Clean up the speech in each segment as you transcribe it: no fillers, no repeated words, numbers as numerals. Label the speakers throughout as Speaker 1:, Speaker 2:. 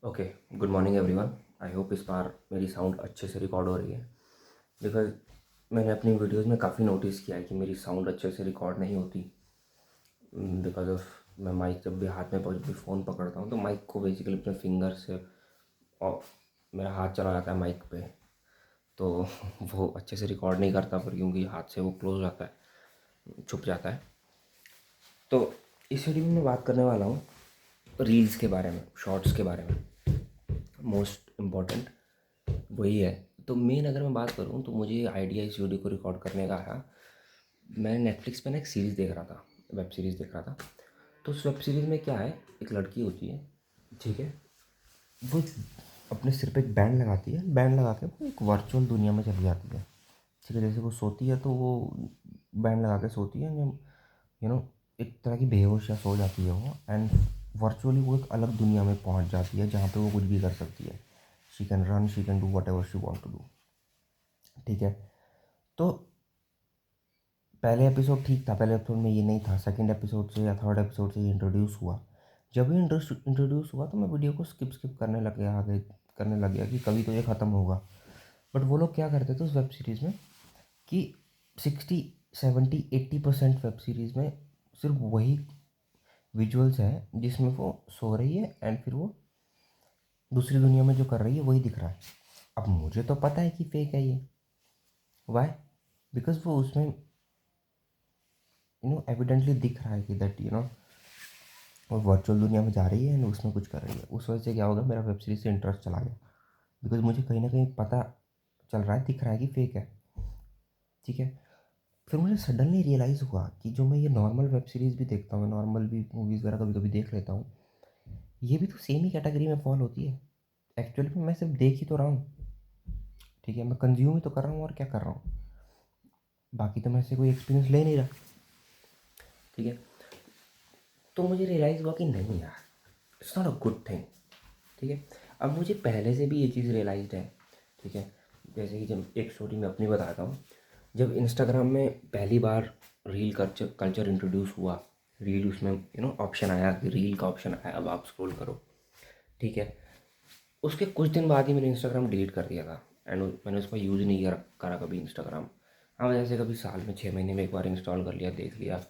Speaker 1: Okay. Good morning everyone. I hope इस बार मेरी sound अच्छे से रिकॉर्ड हो रही है। बिकॉज मैंने अपनी वीडियोस में काफ़ी नोटिस किया है कि मेरी साउंड अच्छे से रिकॉर्ड नहीं होती। बिकॉज ऑफ मैं माइक जब भी हाथ में जब भी फ़ोन पकड़ता हूँ तो माइक को बेसिकली अपने फिंगर से और मेरा हाथ चला जाता है माइक पे, तो वो अच्छे से रिकॉर्ड नहीं करता पर क्योंकि हाथ से वो क्लोज हो जाता है, छुप जाता है। तो इस वीडियो में मैं बात करने वाला हूँ रील्स के बारे में, शॉर्ट्स के बारे में। मोस्ट इम्पॉर्टेंट वही है। तो मेन अगर मैं बात करूँ तो मुझे आइडिया इस वीडियो को रिकॉर्ड करने का आया। मैं नेटफ्लिक्स पे ना एक सीरीज़ देख रहा था, वेब सीरीज़ देख रहा था। तो उस वेब सीरीज़ में क्या है, एक लड़की होती है, ठीक है। वो अपने सिर पे एक बैंड लगाती है, बैंड लगा के वो एक वर्चुअल दुनिया में चली जाती है। ठीक है, जैसे वो सोती है तो वो बैंड लगा के सोती है, जब एक तरह की बेहोश या सो जाती है वो, एंड वर्चुअली वो एक अलग दुनिया में पहुंच जाती है जहाँ पे वो कुछ भी कर सकती है। She can run, she can do whatever she want to do. ठीक है। तो पहले एपिसोड ठीक था, पहले एपिसोड में ये नहीं था, सेकंड एपिसोड से या थर्ड एपिसोड से ये इंट्रोड्यूस हुआ। जब ये इंट्रोड्यूस हुआ तो मैं वीडियो को स्किप स्किप करने लग गया, आगे करने लग गया कि कभी तो ये ख़त्म होगा। बट वो लोग क्या करते थे उस वेब सीरीज़ में कि 60 70 80% वेब सीरीज़ में सिर्फ वही विजुअल्स हैं जिसमें वो सो रही है, एंड फिर वो दूसरी दुनिया में जो कर रही है वही दिख रहा है। अब मुझे तो पता है कि फेक है ये। वाई? बिकॉज वो उसमें एविडेंटली दिख रहा है कि दैट वो वर्चुअल दुनिया में जा रही है एंड उसमें कुछ कर रही है। उस वजह से क्या होगा, मेरा वेब सीरीज से इंटरेस्ट चला गया। बिकॉज मुझे कहीं ना कहीं पता चल रहा है, दिख रहा है कि फेक है। ठीक है। फिर मुझे सडनली रियलाइज़ हुआ कि जो मैं ये नॉर्मल वेब सीरीज़ भी देखता हूँ, नॉर्मल भी मूवीज़ वगैरह कभी कभी देख लेता हूँ, ये भी तो सेम ही कैटेगरी में फॉल होती है। एक्चुअली में मैं सिर्फ देख ही तो रहा हूँ। ठीक है, मैं कंज्यूम ही तो कर रहा हूँ और क्या कर रहा हूँ, बाकी तो मैं से कोई एक्सपीरियंस ले नहीं रहा। ठीक है। तो मुझे रियलाइज़ हुआ कि नहीं यार, it's not a good thing. ठीक है। अब मुझे पहले से भी ये चीज़ रियलाइज्ड है। ठीक है। जैसे कि जब एक स्टोरी मैं अपनी बताता हूँ, जब इंस्टाग्राम में पहली बार रील कल्चर कल्चर इंट्रोड्यूस हुआ, रील उसमें ऑप्शन आया कि रील का ऑप्शन आया, अब आप स्क्रॉल करो। ठीक है। उसके कुछ दिन बाद ही मैंने इंस्टाग्राम डिलीट कर दिया था, एंड मैंने उसका यूज़ नहीं करा कभी इंस्टाग्राम। हाँ, जैसे कभी साल में 6 महीने में एक बार इंस्टॉल कर लिया, देख लिया,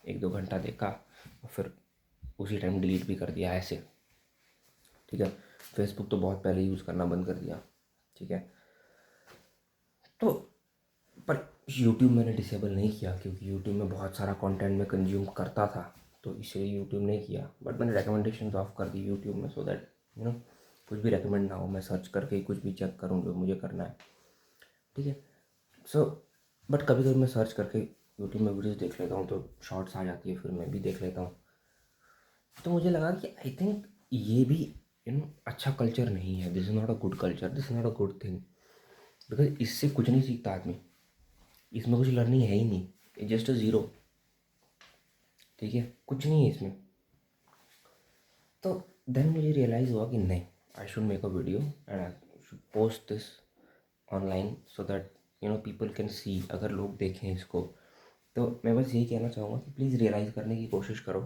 Speaker 1: 1 2 घंटा देखा और फिर उसी टाइम डिलीट भी कर दिया ऐसे। ठीक है। फेसबुक तो बहुत पहले यूज़ करना बंद कर दिया। ठीक है। तो पर यूट्यूब मैंने डिसेबल नहीं किया क्योंकि यूट्यूब में बहुत सारा कंटेंट मैं कंज्यूम करता था, तो इसलिए यूट्यूब नहीं किया। बट मैंने रिकमेंडेशन ऑफ कर दी यूट्यूब में, सो दैट कुछ भी रिकमेंड ना हो, मैं सर्च करके ही कुछ भी चेक करूँ जो मुझे करना है। ठीक है। सो बट कभी कभी मैं सर्च करके यूट्यूब में वीडियोज़ देख लेता हूँ तो शॉर्ट्स आ जाती है, फिर मैं भी देख लेता हूँ। तो मुझे लगा कि आई थिंक ये भी अच्छा कल्चर नहीं है। This is not a good culture, this is not a good thing. Because इससे कुछ नहीं सीखता आदमी, इसमें कुछ लर्निंग है ही नहीं, इट्स जस्ट अ ज़ीरो। ठीक है, कुछ नहीं है इसमें। तो देन मुझे रियलाइज़ हुआ कि नहीं, I should make a video and I should post this online so that people can see. अगर लोग देखें इसको तो मैं बस यही कहना चाहूँगा कि प्लीज़ रियलाइज़ करने की कोशिश करो।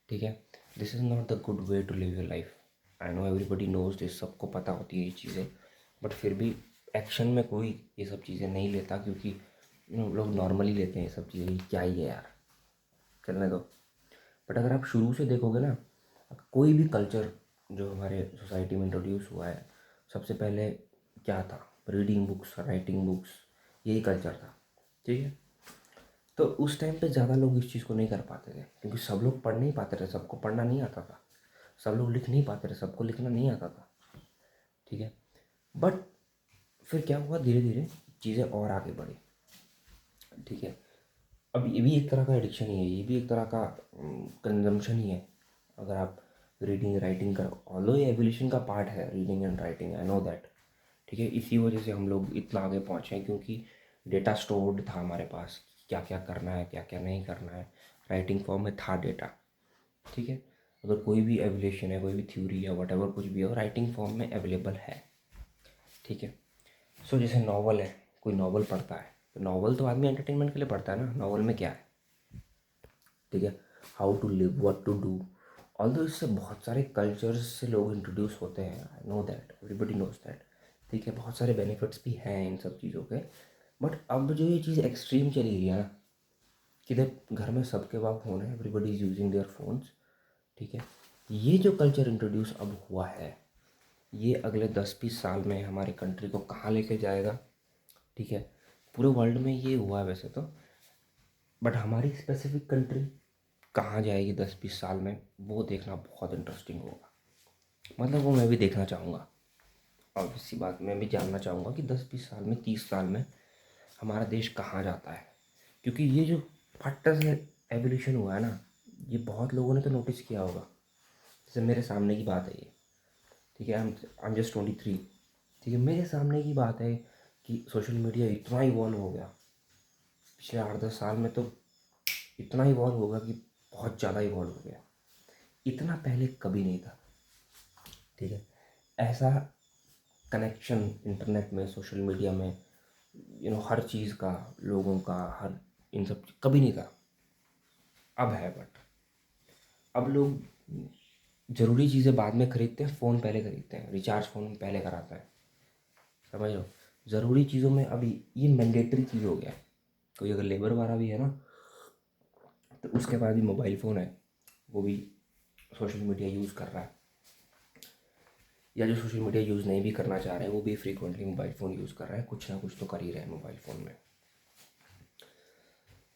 Speaker 1: ठीक है। This is not the good way to live your life. I know everybody knows this, सबको पता होती है ये चीज़ें, बट फिर भी एक्शन में कोई ये सब चीज़ें नहीं लेता क्योंकि लोग नॉर्मली लेते हैं ये सब चीज़ें, क्या ही है यार, चलने दो। बट अगर आप शुरू से देखोगे ना, कोई भी कल्चर जो हमारे सोसाइटी में इंट्रोड्यूस हुआ है, सबसे पहले क्या था, रीडिंग बुक्स, राइटिंग बुक्स, यही कल्चर था। ठीक है। तो उस टाइम पे ज़्यादा लोग इस चीज़ को नहीं कर पाते थे क्योंकि सब लोग पढ़ नहीं पाते थे, सबको पढ़ना नहीं आता था, सब लोग लिख नहीं पाते थे, सबको लिखना नहीं आता था। ठीक है। बट फिर क्या हुआ, धीरे धीरे चीज़ें और आगे बढ़ी। ठीक है। अब ये भी एक तरह का एडिक्शन ही है, ये भी एक तरह का कंजम्पशन ही है। अगर आप रीडिंग राइटिंग करो, ऑल्दो ये एवोल्यूशन का पार्ट है, reading and writing, I know that. ठीक है। इसी वजह से हम लोग इतना आगे पहुँचे हैं क्योंकि डेटा स्टोर्ड था हमारे पास, क्या क्या करना है क्या क्या नहीं करना है, राइटिंग फॉर्म में था डेटा। ठीक है। अगर कोई भी एवोल्यूशन है, कोई भी थ्योरी या वट एवर कुछ भी हो, राइटिंग फॉर्म में अवेलेबल है। ठीक है। सो जैसे नॉवल है, कोई नॉवल पढ़ता है तो नॉवल तो आदमी एंटरटेनमेंट के लिए पढ़ता है ना, नॉवल में क्या है, ठीक है, how to live, what to do, although इससे बहुत सारे कल्चर्स से लोग इंट्रोड्यूस होते हैं, I know that, everybody knows that, ठीक है, बहुत सारे बेनिफिट्स भी हैं इन सब चीज़ों के। बट अब जो ये चीज़ एक्सट्रीम चली गई है ना, कि देख घर में सबके पास फ़ोन है, everybody is using their phones, ठीक है, ये जो कल्चर इंट्रोड्यूस अब हुआ है, ये अगले 10-20 साल में हमारे कंट्री को कहाँ लेके जाएगा, ठीक है। पूरे वर्ल्ड में ये हुआ है वैसे तो, बट हमारी स्पेसिफिक कंट्री कहाँ जाएगी 10-20 साल में, वो देखना बहुत इंटरेस्टिंग होगा। मतलब वो मैं भी देखना चाहूँगा, और इसी बात मैं भी जानना चाहूँगा कि 10-20 साल में, 30 साल में हमारा देश कहाँ जाता है। क्योंकि ये जो फट से एवोल्यूशन हुआ है ना, ये बहुत लोगों ने तो नोटिस किया होगा। जैसे मेरे सामने की बात है ये, ठीक है, आई एम जस्ट 23, ठीक है, मेरे सामने की बात है कि सोशल मीडिया इतना इवॉल्व हो गया पिछले 8-10 साल में, तो इतना इवॉल्व होगा कि बहुत ज़्यादा इवॉल्व हो गया, इतना पहले कभी नहीं था, ठीक है। ऐसा कनेक्शन इंटरनेट में, सोशल मीडिया में, हर चीज़ का, लोगों का, हर इन सब कभी नहीं था, अब है। बट अब लोग ज़रूरी चीज़ें बाद में खरीदते हैं, फ़ोन पहले खरीदते हैं, रिचार्ज फ़ोन पहले कराता है, समझ लो। ज़रूरी चीज़ों में अभी ये मैंडेटरी चीज़ हो गया है। कोई अगर लेबर वाला भी है ना, तो उसके पास भी मोबाइल फ़ोन है, वो भी सोशल मीडिया यूज़ कर रहा है, या जो सोशल मीडिया यूज़ नहीं भी करना चाह रहे हैं, वो भी फ्रीक्वेंटली मोबाइल फ़ोन यूज़ कर रहे हैं, कुछ ना कुछ तो कर ही रहे हैं मोबाइल फ़ोन में।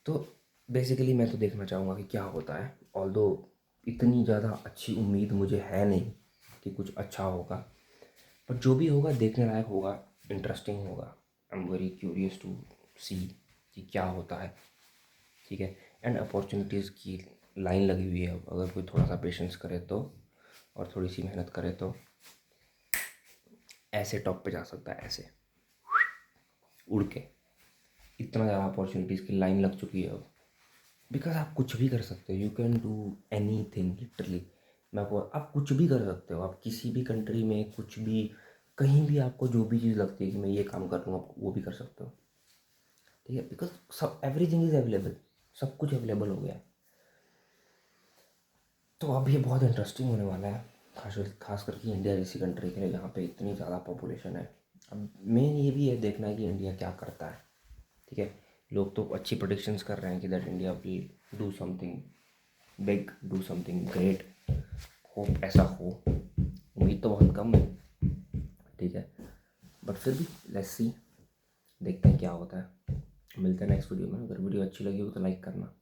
Speaker 1: तो बेसिकली मैं तो देखना चाहूँगा कि क्या होता है, ऑल्दो इतनी ज़्यादा अच्छी उम्मीद मुझे है नहीं कि कुछ अच्छा होगा, पर जो भी होगा देखने लायक होगा, इंटरेस्टिंग होगा। I am very curious to see कि क्या होता है, ठीक है। एंड अपॉर्चुनिटीज़ की लाइन लगी हुई है, अगर कोई थोड़ा सा पेशेंस करे तो, और थोड़ी सी मेहनत करे तो ऐसे टॉप पे जा सकता है, ऐसे उड़ के। इतना ज़्यादा अपॉर्चुनिटीज़ की लाइन लग चुकी है अब, बिकॉज आप कुछ भी कर सकते हो, you can do any thing literally. मैं आपको, आप कुछ भी कर सकते हो, आप किसी भी कंट्री में कुछ भी, कहीं भी आपको जो भी चीज़ लगती है कि मैं ये काम कर लूँ, आप वो भी कर सकते हो, ठीक है, बिकॉज सब एवरीथिंग इज़ अवेलेबल, सब कुछ अवेलेबल हो गया है। तो अब ये बहुत इंटरेस्टिंग होने वाला है, खास करके इंडिया जैसी कंट्री के लिए जहाँ पे इतनी ज़्यादा पॉपुलेशन है। अब मेन ये भी है देखना है कि इंडिया क्या करता है, ठीक है। लोग तो अच्छी प्रोडिक्शंस कर रहे हैं कि that India will do something big, do something great, hope ऐसा हो, उम्मीद तो बहुत कम है, ठीक है, बट फिर भी लेट्स सी, देखते हैं क्या होता है। मिलते हैं नेक्स्ट वीडियो में। अगर वीडियो अच्छी लगी हो तो लाइक करना।